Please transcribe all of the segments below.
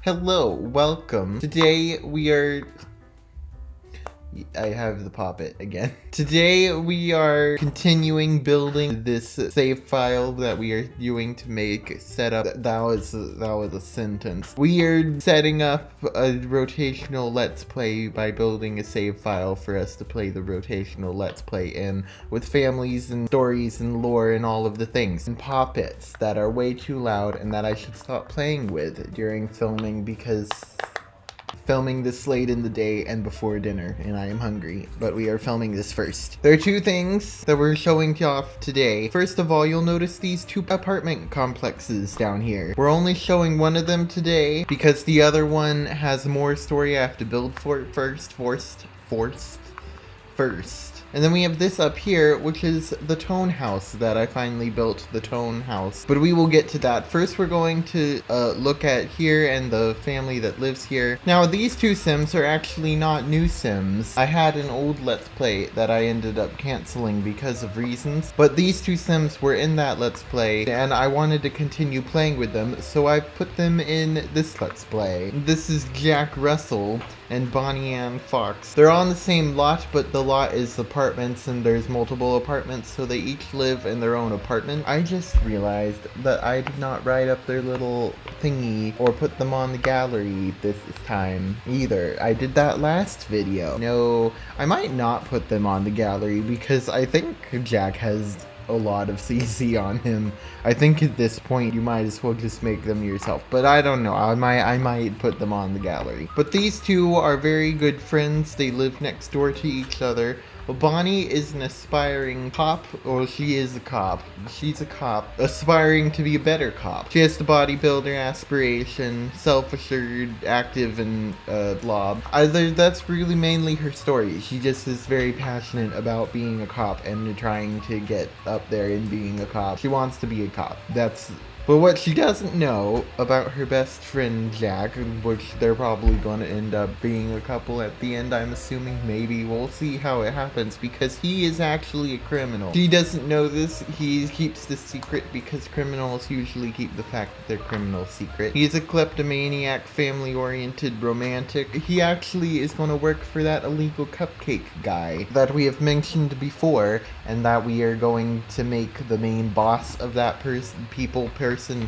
Hello, welcome. Today we are... I have the poppet again. Today we are continuing building this save file that we are doing to make setup. That was a sentence. We are setting up a rotational let's play by building a save file for us to play the rotational let's play in with families and stories and lore and all of the things. And poppets that are way too loud and that I should stop playing with during filming because filming this late in the day and before dinner, and I am hungry, but we are filming this first. There are two things that we're showing off today. First of all, you'll notice these two apartment complexes down here. We're only showing one of them today because the other one has more story I have to build for it first. And then we have this up here, which is the Tone House that I finally built, the Tone House. But we will get to that. First, we're going to look at here and the family that lives here. Now, these two Sims are actually not new Sims. I had an old Let's Play that I ended up canceling because of reasons. But these two Sims were in that Let's Play, and I wanted to continue playing with them, so I put them in this Let's Play. This is Jack Russell and Bonnie Ann Fox. They're on the same lot, but the lot is apartments and there's multiple apartments, so they each live in their own apartment. I just realized that I did not write up their little thingy or put them on the gallery this time either. I did that last video. No, I might not put them on the gallery because I think Jack has a lot of CC on him. I think at this point you might as well just make them yourself, but I don't know. I might put them on the gallery. But these two are very good friends. They live next door to each other. Bonnie is an aspiring cop, or she is a cop. She's a cop, aspiring to be a better cop. She has the bodybuilder aspiration, self-assured, active, and blob. That's really mainly her story. She just is very passionate about being a cop and trying to get up there and being a cop. She wants to be a cop. But what she doesn't know about her best friend Jack, which they're probably going to end up being a couple at the end, I'm assuming, maybe, we'll see how it happens, because he is actually a criminal. She doesn't know this, he keeps this secret because criminals usually keep the fact that they're criminals secret. He's a kleptomaniac, family-oriented romantic. He actually is going to work for that illegal cupcake guy that we have mentioned before, and that we are going to make the main boss of that person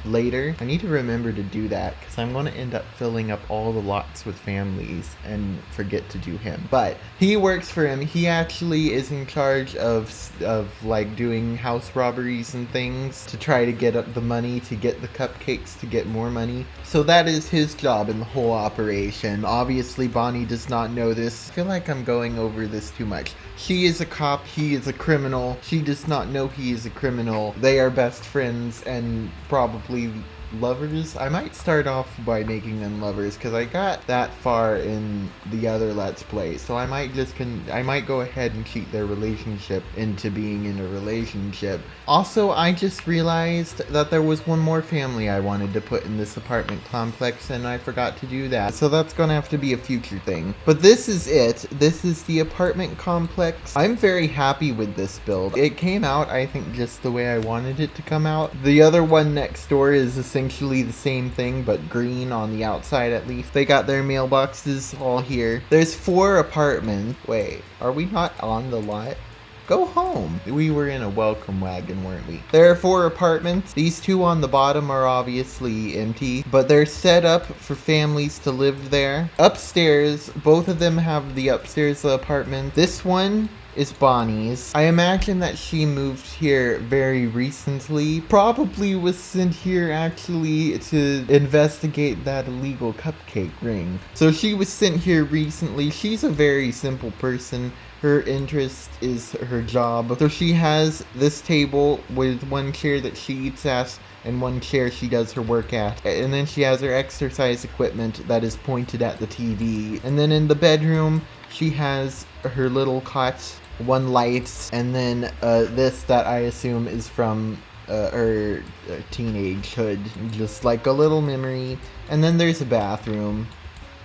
later. I need to remember to do that because I'm going to end up filling up all the lots with families and forget to do him. But he works for him. He actually is in charge of like doing house robberies and things to try to get up the money to get the cupcakes to get more money. So that is his job in the whole operation. Obviously Bonnie does not know this. I feel like I'm going over this too much. She is a cop, he is a criminal. She does not know he is a criminal. They are best friends and probably lovers. I might start off by making them lovers because I got that far in the other Let's Play, so I might go ahead and cheat their relationship into being in a relationship. Also, I just realized that there was one more family I wanted to put in this apartment complex and I forgot to do that, so that's gonna have to be a future thing. But this is it. This is the apartment complex. I'm very happy with this build. It came out, I think, just the way I wanted it to come out. The other one next door is essentially the same thing, but green on the outside at least. They got their mailboxes all here. There's 4 apartments. Wait, are we not on the lot? Go home. We were in a welcome wagon, weren't we? There are 4 apartments. These 2 on the bottom are obviously empty, but they're set up for families to live there. Upstairs, both of them have the upstairs apartment. This one is Bonnie's. I imagine that she moved here very recently. Probably was sent here actually to investigate that illegal cupcake ring. So she was sent here recently. She's a very simple person. Her interest is her job. So she has this table with one chair that she eats at and one chair she does her work at. And then she has her exercise equipment that is pointed at the TV. And then in the bedroom, she has her little cot, one light, and then this that I assume is from her teenagehood, just like a little memory. And then there's a bathroom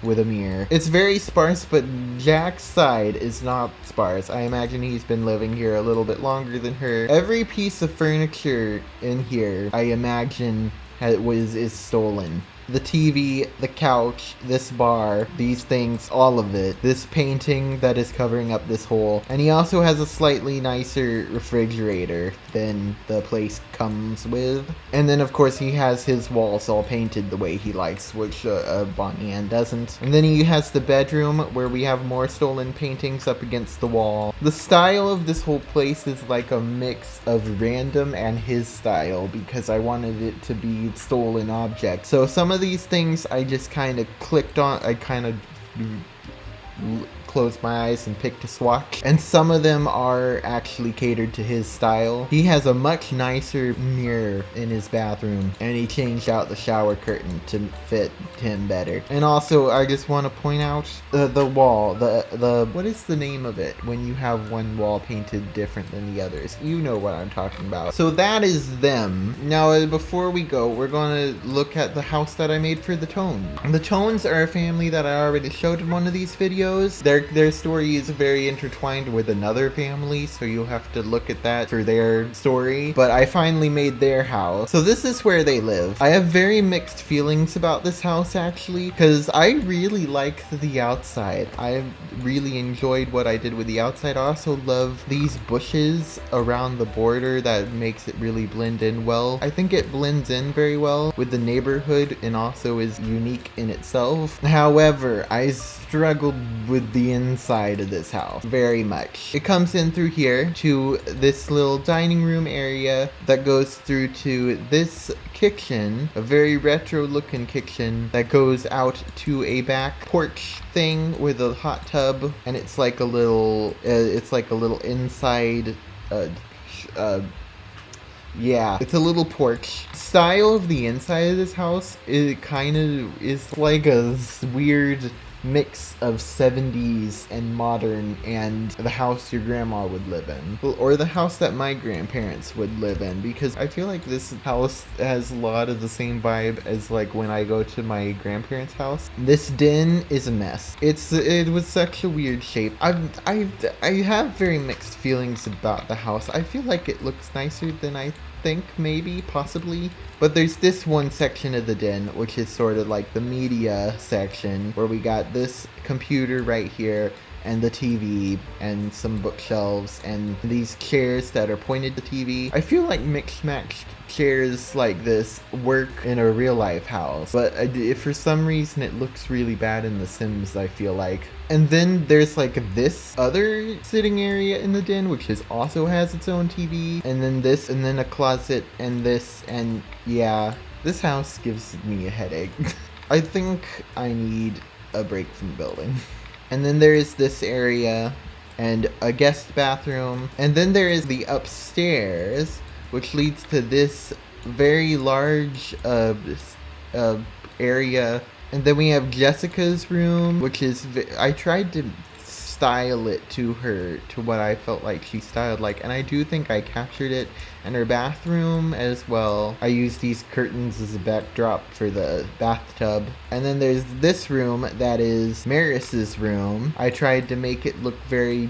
with a mirror. It's very sparse, but Jack's side is not sparse. I imagine he's been living here a little bit longer than her. Every piece of furniture in here, I imagine, is stolen. the TV, the couch, this bar, these things, all of it. This painting that is covering up this hole. And he also has a slightly nicer refrigerator than the place comes with. And then of course he has his walls all painted the way he likes, which Bonnie Ann doesn't. And then he has the bedroom where we have more stolen paintings up against the wall. The style of this whole place is like a mix of random and his style because I wanted it to be stolen objects. So some of these things I just kind of clicked on, I kind of closed my eyes and picked a swatch, and some of them are actually catered to his style. He has a much nicer mirror in his bathroom, and he changed out the shower curtain to fit him better. And also, I just want to point out the wall, the what is the name of it when you have one wall painted different than the others? You know what I'm talking about. So that is them. Now, before we go, we're going to look at the house that I made for the Tones. The Tones are a family that I already showed in one of these videos. Their story is very intertwined with another family, so you'll have to look at that for their story. But I finally made their house. So this is where they live. I have very mixed feelings about this house, actually, because I really like the outside. I really enjoyed what I did with the outside. I also love these bushes around the border that makes it really blend in well. I think it blends in very well with the neighborhood and also is unique in itself. However, I struggled with the inside of this house very much. It comes in through here to this little dining room area that goes through to this kitchen, a very retro looking kitchen that goes out to a back porch thing with a hot tub, and it's like a little inside yeah, it's a little porch. Style of the inside of this house, it kind of is like a weird mix of 70s and modern and the house your grandma would live in. Or the house that my grandparents would live in, because I feel like this house has a lot of the same vibe as like when I go to my grandparents' house. This den is a mess. It was such a weird shape. I have very mixed feelings about the house. I feel like it looks nicer than I think, maybe, possibly. But there's this one section of the den, which is sort of like the media section, where we got this computer right here, and the TV, and some bookshelves, and these chairs that are pointed to TV. I feel like mixed-matched chairs like this work in a real-life house, but if for some reason it looks really bad in The Sims, I feel like. And then there's like this other sitting area in the den, which also has its own TV, and then this, and then a closet, and this, and yeah, this house gives me a headache. I think I need a break from building. And then there is this area and a guest bathroom, and then there is the upstairs, which leads to this very large area. And then we have Jessica's room, which is I tried to style it to what I felt like she styled like, and I do think I captured it. And her bathroom as well, I used these curtains as a backdrop for the bathtub. And then there's this room that is Maris's room. I tried to make it look very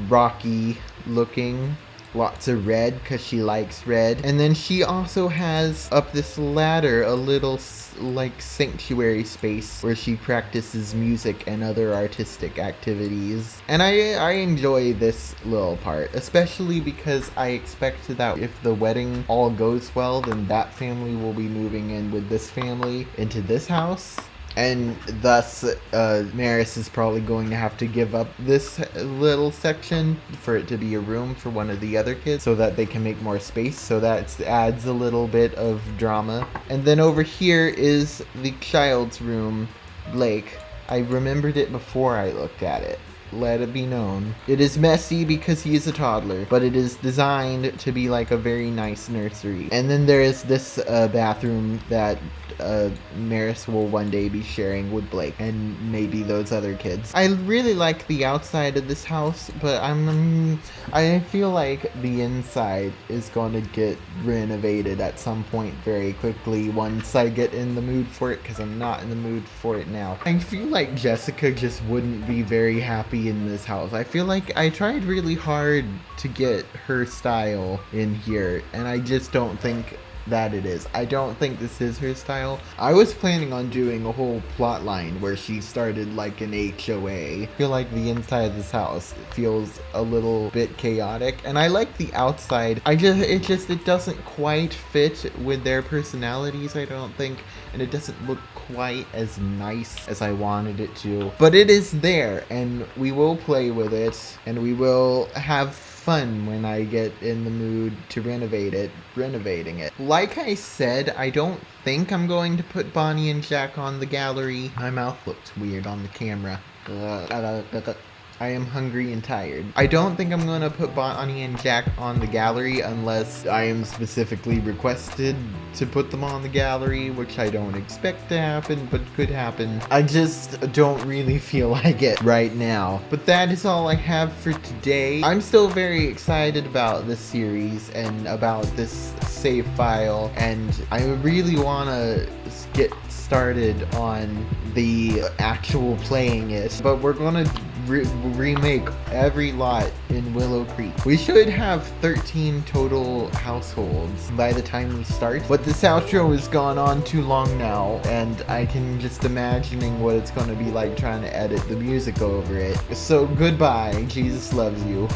rocky looking. Lots of red because she likes red. And then she also has up this ladder a little like sanctuary space where she practices music and other artistic activities. And I enjoy this little part, especially because I expect that if the wedding all goes well, then that family will be moving in with this family into this house. And thus, Maris is probably going to have to give up this little section for it to be a room for one of the other kids so that they can make more space. So that adds a little bit of drama. And then over here is the child's room, Blake. I remembered it before I looked at it. Let it be known. It is messy because he is a toddler, but it is designed to be like a very nice nursery. And then there is this bathroom that Maris will one day be sharing with Blake and maybe those other kids. I really like the outside of this house, but I feel like the inside is going to get renovated at some point very quickly once I get in the mood for it, because I'm not in the mood for it now. I feel like Jessica just wouldn't be very happy in this house. I feel like I tried really hard to get her style in here, and I just don't think that it is. I don't think this is her style. I was planning on doing a whole plot line where she started like an HOA. I feel like the inside of this house feels a little bit chaotic, and I like the outside. It doesn't quite fit with their personalities, I don't think, and it doesn't look quite as nice as I wanted it to. But it is there, and we will play with it, and we will have fun when I get in the mood to renovating it. Like I said, I don't think I'm going to put Bonnie and Jack on the gallery. My mouth looks weird on the camera. I am hungry and tired. I don't think I'm going to put Bonnie and Jack on the gallery unless I am specifically requested to put them on the gallery, which I don't expect to happen, but could happen. I just don't really feel like it right now. But that is all I have for today. I'm still very excited about this series and about this save file, and I really want to get started on the actual playing it, but we're gonna remake every lot in Willow Creek. We should have 13 total households by the time we start, but this outro has gone on too long now, and I can just imagining what it's gonna be like trying to edit the music over it. So goodbye, Jesus loves you.